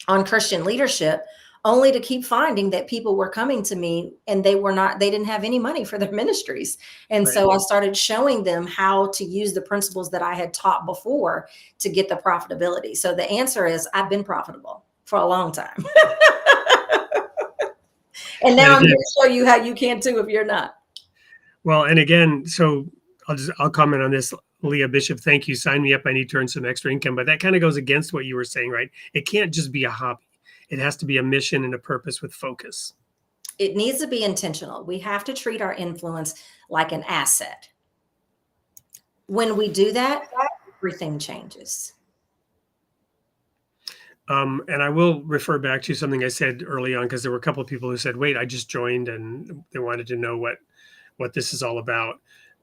on Christian leadership, only to keep finding that people were coming to me and they didn't have any money for their ministries. And so I started showing them how to use the principles that I had taught before to get the profitability. So the answer is I've been profitable for a long time. And now I'm here to show you how you can too if you're not. Well, and again, so I'll comment on this. Leah Bishop, thank you. Sign me up. I need to earn some extra income. But that kind of goes against what you were saying, right? It can't just be a hobby. It has to be a mission and a purpose with focus. It needs to be intentional. We have to treat our influence like an asset. When we do that, everything changes. And I will refer back to something I said early on, because there were a couple of people who said, wait, I just joined and they wanted to know what this is all about.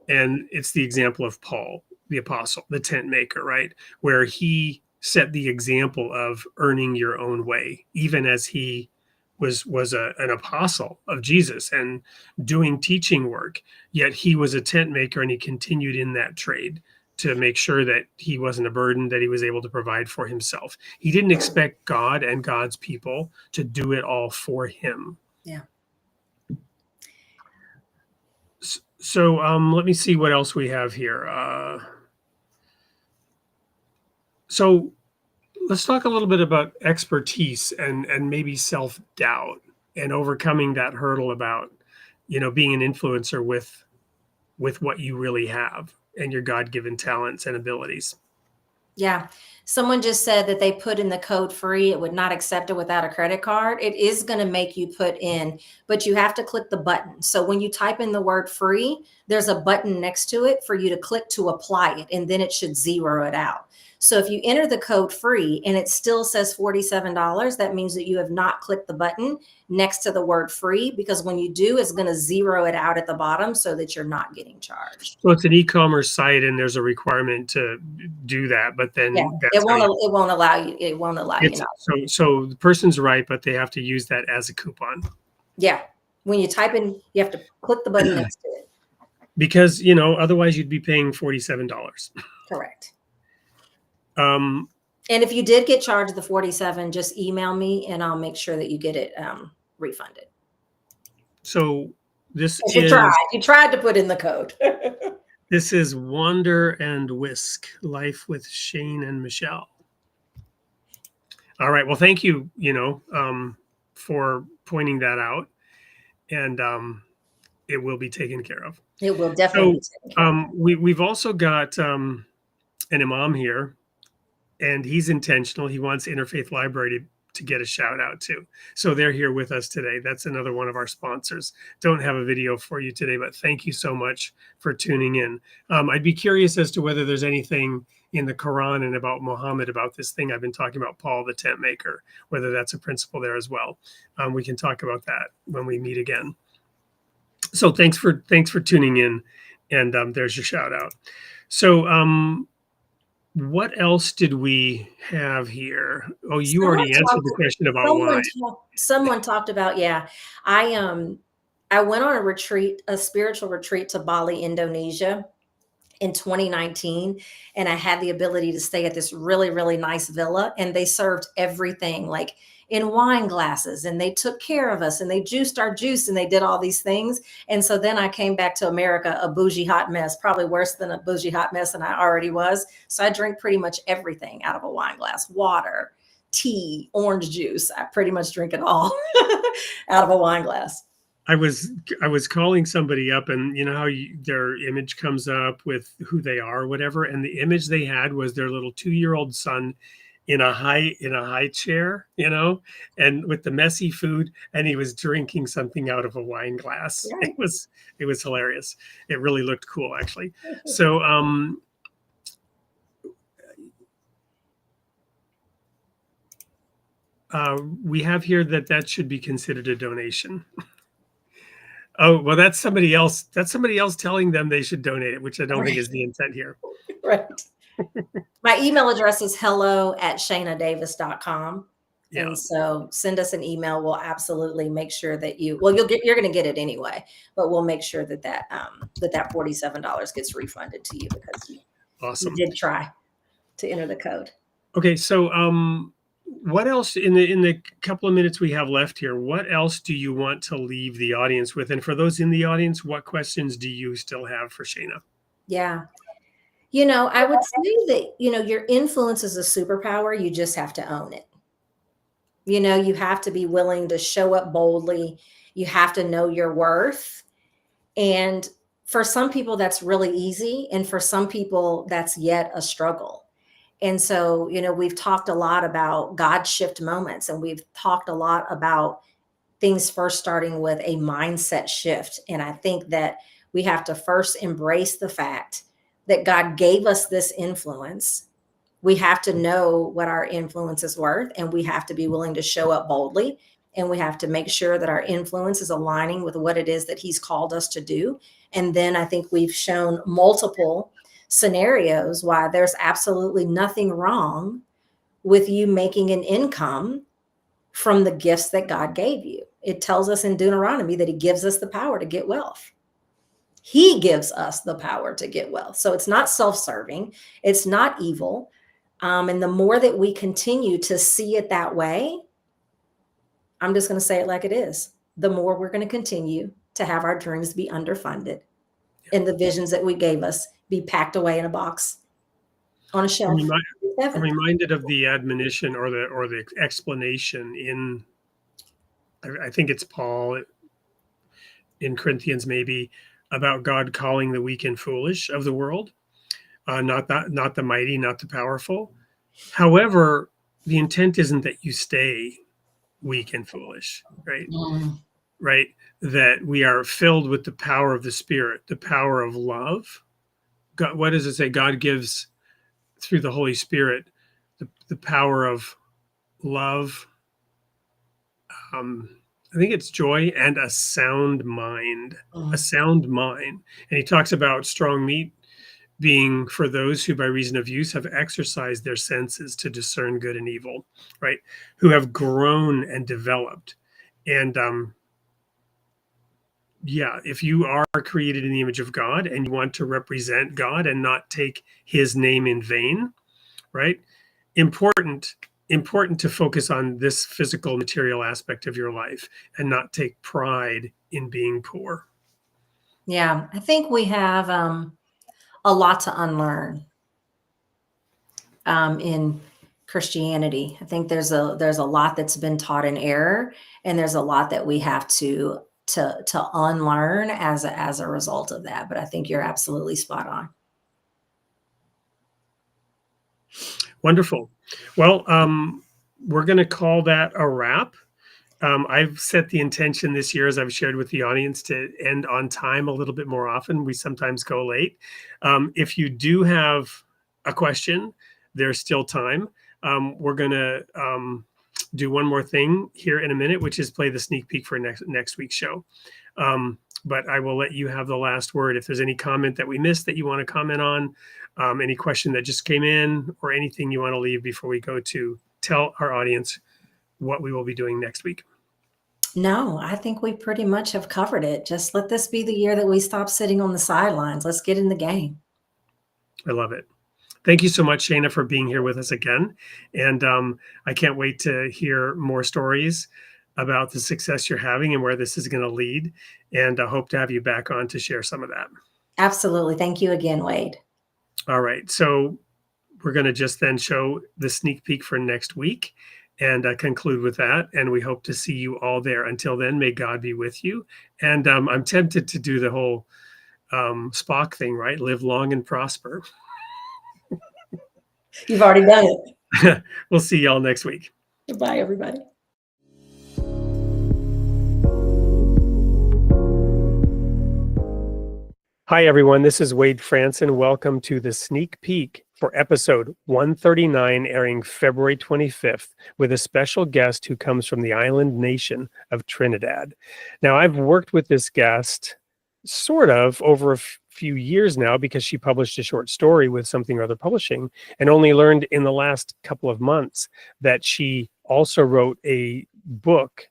And it's the example of Paul, the apostle, the tent maker, right? Where he set the example of earning your own way, even as he was an apostle of Jesus and doing teaching work. Yet he was a tent maker and he continued in that trade to make sure that he wasn't a burden, that he was able to provide for himself. He didn't expect God and God's people to do it all for him. Yeah. So let me see what else we have here. So let's talk a little bit about expertise and maybe self-doubt and overcoming that hurdle about, being an influencer with what you really have and your God-given talents and abilities. Yeah. Someone just said that they put in the code free. It would not accept it without a credit card. It is going to make you put in, but you have to click the button. So when you type in the word free, there's a button next to it for you to click to apply it, and then it should zero it out. So if you enter the code free and it still says $47, that means that you have not clicked the button next to the word free, because when you do, it's going to zero it out at the bottom so that you're not getting charged. So it's an e-commerce site and there's a requirement to do that, but then Yeah, that's how it won't allow you. It won't allow you not. so the person's right, but they have to use that as a coupon. Yeah. When you type in, you have to click the button next to it. Because, otherwise you'd be paying $47. Correct. Um, And if you did get charged the 47, just email me and I'll make sure that you get it refunded. so this You tried to put in the code. This is Wander and Whisk, Life with Shane and Michelle. All right. Well, thank you, for pointing that out. And it will be taken care of. It will definitely be taken care of. We've also got an imam here, and he's intentional. He wants Interfaith Library to get a shout out too. So they're here with us today. That's another one of our sponsors. Don't have a video for you today, but thank you so much for tuning in. I'd be curious as to whether there's anything in the Quran and about Muhammad about this thing I've been talking about, Paul the tent maker, whether that's a principle there as well. We can talk about that when we meet again. So thanks for tuning in, and there's your shout out. So what else did we have here? Oh, you already answered the question about wine. Someone talked about, yeah. I went on a retreat, a spiritual retreat to Bali, Indonesia in 2019. And I had the ability to stay at this really, really nice villa, and they served everything like in wine glasses, and they took care of us, and they juiced our juice, and they did all these things. And so then I came back to America, a bougie hot mess, probably worse than a bougie hot mess than I already was. So I drink pretty much everything out of a wine glass: water, tea, orange juice. I pretty much drink it all out of a wine glass. I was calling somebody up, and how their image comes up with who they are or whatever, and the image they had was their little 2-year-old son in a high chair, and with the messy food, and he was drinking something out of a wine glass. Right. It was hilarious. It really looked cool, actually. So we have here that should be considered a donation. Oh, well, that's somebody else. That's somebody else telling them they should donate it, which I don't think is the intent here. Right. My email address is hello@shaynadavis.com. Yeah. And so send us an email. We'll absolutely make sure that you're going to get it anyway, but we'll make sure that $47 gets refunded to you, because you did try to enter the code. Okay. So, what else in the couple of minutes we have left here, what else do you want to leave the audience with? And for those in the audience, what questions do you still have for Shayna? Yeah. I would say that, your influence is a superpower. You just have to own it. You have to be willing to show up boldly. You have to know your worth. And for some people, that's really easy. And for some people, that's yet a struggle. And so, we've talked a lot about God shift moments, and we've talked a lot about things first starting with a mindset shift. And I think that we have to first embrace the fact that God gave us this influence. We have to know what our influence is worth, and we have to be willing to show up boldly, and we have to make sure that our influence is aligning with what it is that He's called us to do. And then I think we've shown multiple scenarios why there's absolutely nothing wrong with you making an income from the gifts that God gave you. It tells us in Deuteronomy that He gives us the power to get wealth. He gives us the power to get wealth. So it's not self-serving. It's not evil. And the more that we continue to see it that way, I'm just going to say it like it is, the more we're going to continue to have our dreams be underfunded and the visions that we gave us be packed away in a box on a shelf. I'm reminded of the admonition or the explanation in, I think it's Paul in Corinthians maybe, about God calling the weak and foolish of the world. not the mighty, not the powerful. However, the intent isn't that you stay weak and foolish, right? Mm. Right? That we are filled with the power of the Spirit, the power of love. God, what does it say? God gives through the Holy Spirit the power of love. I think it's joy and a sound mind. A sound mind. And he talks about strong meat being for those who by reason of use have exercised their senses to discern good and evil, right? Who have grown and developed. And yeah, if you are created in the image of God and you want to represent God and not take his name in vain, right? Important to focus on this physical material aspect of your life and not take pride in being poor. Yeah, I think we have a lot to unlearn in Christianity. I think there's a lot that's been taught in error, and there's a lot that we have to unlearn as a result of that. But I think you're absolutely spot on. Wonderful. Well, we're going to call that a wrap. I've set the intention this year, as I've shared with the audience, to end on time a little bit more often. We sometimes go late. If you do have a question, there's still time. We're going to do one more thing here in a minute, which is play the sneak peek for next week's show. But I will let you have the last word. If there's any comment that we missed that you want to comment on, any question that just came in, or anything you want to leave before we go to tell our audience what we will be doing next week. No, I think we pretty much have covered it. Just let this be the year that we stop sitting on the sidelines. Let's get in the game. I love it. Thank you so much, Shayna, for being here with us again. And I can't wait to hear more stories about the success you're having and where this is going to lead. And I hope to have you back on to share some of that. Absolutely. Thank you again, Wade. All right. So we're going to just then show the sneak peek for next week and conclude with that. And we hope to see you all there. Until then, may God be with you. And I'm tempted to do the whole Spock thing, right? Live long and prosper. You've already done it. We'll see y'all next week. Goodbye, everybody. Hi, everyone. This is Wade Franson. Welcome to the sneak peek for episode 139, airing February 25th, with a special guest who comes from the island nation of Trinidad. Now, I've worked with this guest sort of over a few years now because she published a short story with Something or Other Publishing, and only learned in the last couple of months that she also wrote a book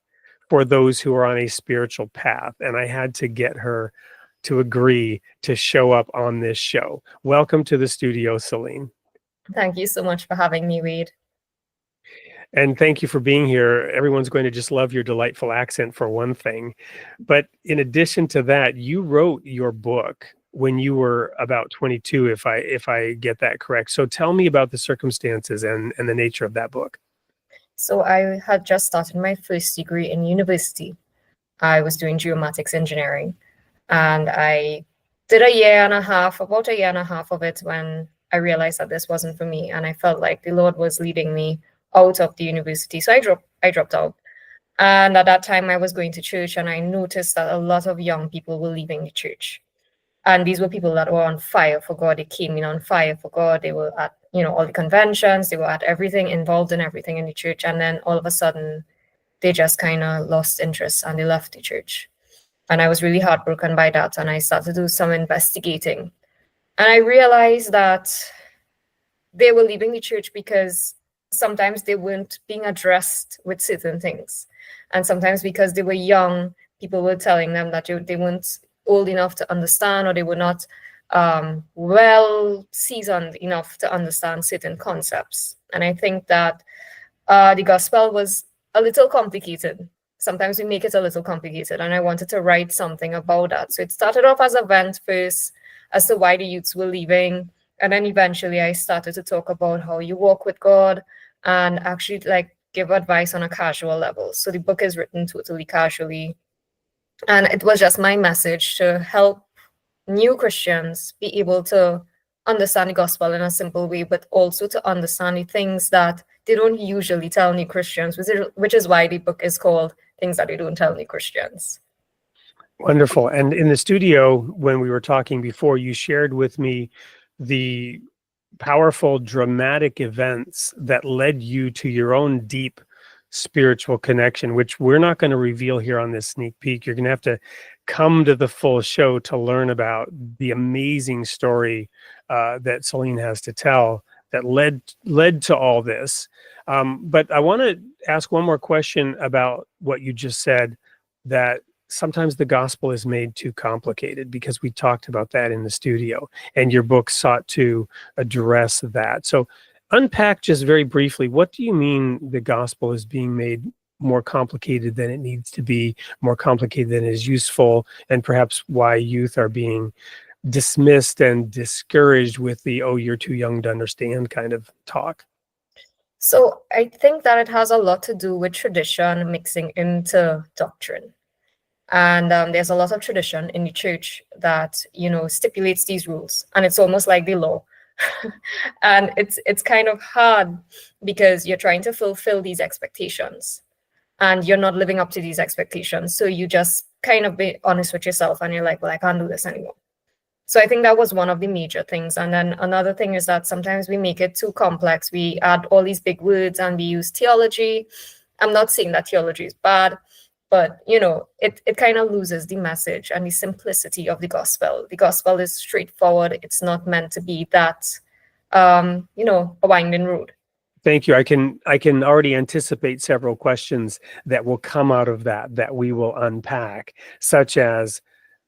for those who are on a spiritual path. And I had to get her to agree to show up on this show. Welcome to the studio, Celine. Thank you so much for having me, Wade. And thank you for being here. Everyone's going to just love your delightful accent, for one thing. But in addition to that, you wrote your book when you were about 22, if I get that correct. So tell me about the circumstances and the nature of that book. So I had just started my first degree in university. I was doing geomatics engineering. And I did about a year and a half of it when I realized that this wasn't for me. And I felt like the Lord was leading me out of the university. So I dropped out. And at that time I was going to church, and I noticed that a lot of young people were leaving the church. And these were people that were on fire for God. They came in on fire for God. They were at, all the conventions. They were at everything, involved in everything in the church. And then all of a sudden they just kind of lost interest and they left the church. And I was really heartbroken by that. And I started to do some investigating. And I realized that they were leaving the church because sometimes they weren't being addressed with certain things. And sometimes because they were young, people were telling them that they weren't old enough to understand, or they were not well seasoned enough to understand certain concepts. And I think that the gospel was a little complicated. Sometimes we make it a little complicated, and I wanted to write something about that. So it started off as a vent first as to why the youths were leaving. And then eventually I started to talk about how you walk with God and actually give advice on a casual level. So the book is written totally casually. And it was just my message to help new Christians be able to understand the gospel in a simple way, but also to understand the things that they don't usually tell new Christians, which is why the book is called Things That They Don't Tell New Christians. Wonderful. And in the studio, when we were talking before, you shared with me the powerful, dramatic events that led you to your own deep spiritual connection, which we're not going to reveal here on this sneak peek. You're going to have to come to the full show to learn about the amazing story that Celine has to tell that led to all this. But I want to ask one more question about what you just said, that sometimes the gospel is made too complicated, because we talked about that in the studio, and your book sought to address that. So unpack just very briefly, what do you mean the gospel is being made more complicated than it needs to be, more complicated than is useful, and perhaps why youth are being dismissed and discouraged with the, oh, you're too young to understand kind of talk? So I think that it has a lot to do with tradition mixing into doctrine. And there's a lot of tradition in the church that, stipulates these rules, and it's almost like the law. And it's kind of hard because you're trying to fulfill these expectations and you're not living up to these expectations. So you just kind of be honest with yourself and you're like, well, I can't do this anymore. So I think that was one of the major things. And then another thing is that sometimes we make it too complex. We add all these big words and we use theology. I'm not saying that theology is bad, but, it kind of loses the message and the simplicity of the gospel. The gospel is straightforward. It's not meant to be that, a winding road. Thank you. I can already anticipate several questions that will come out of that we will unpack, such as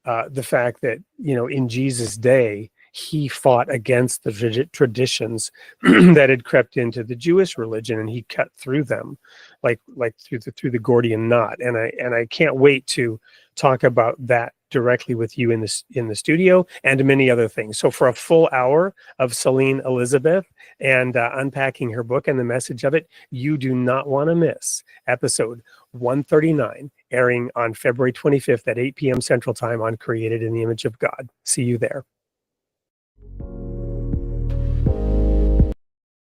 the fact that, in Jesus' day, he fought against the traditions that had crept into the Jewish religion, and he cut through them like through the Gordian knot. And I can't wait to talk about that directly with you in the studio, and many other things. So for a full hour of Celine Elizabeth and unpacking her book and the message of it, you do not want to miss episode 139, airing on February 25th at 8 p.m. Central Time on Created in the Image of God. See you there.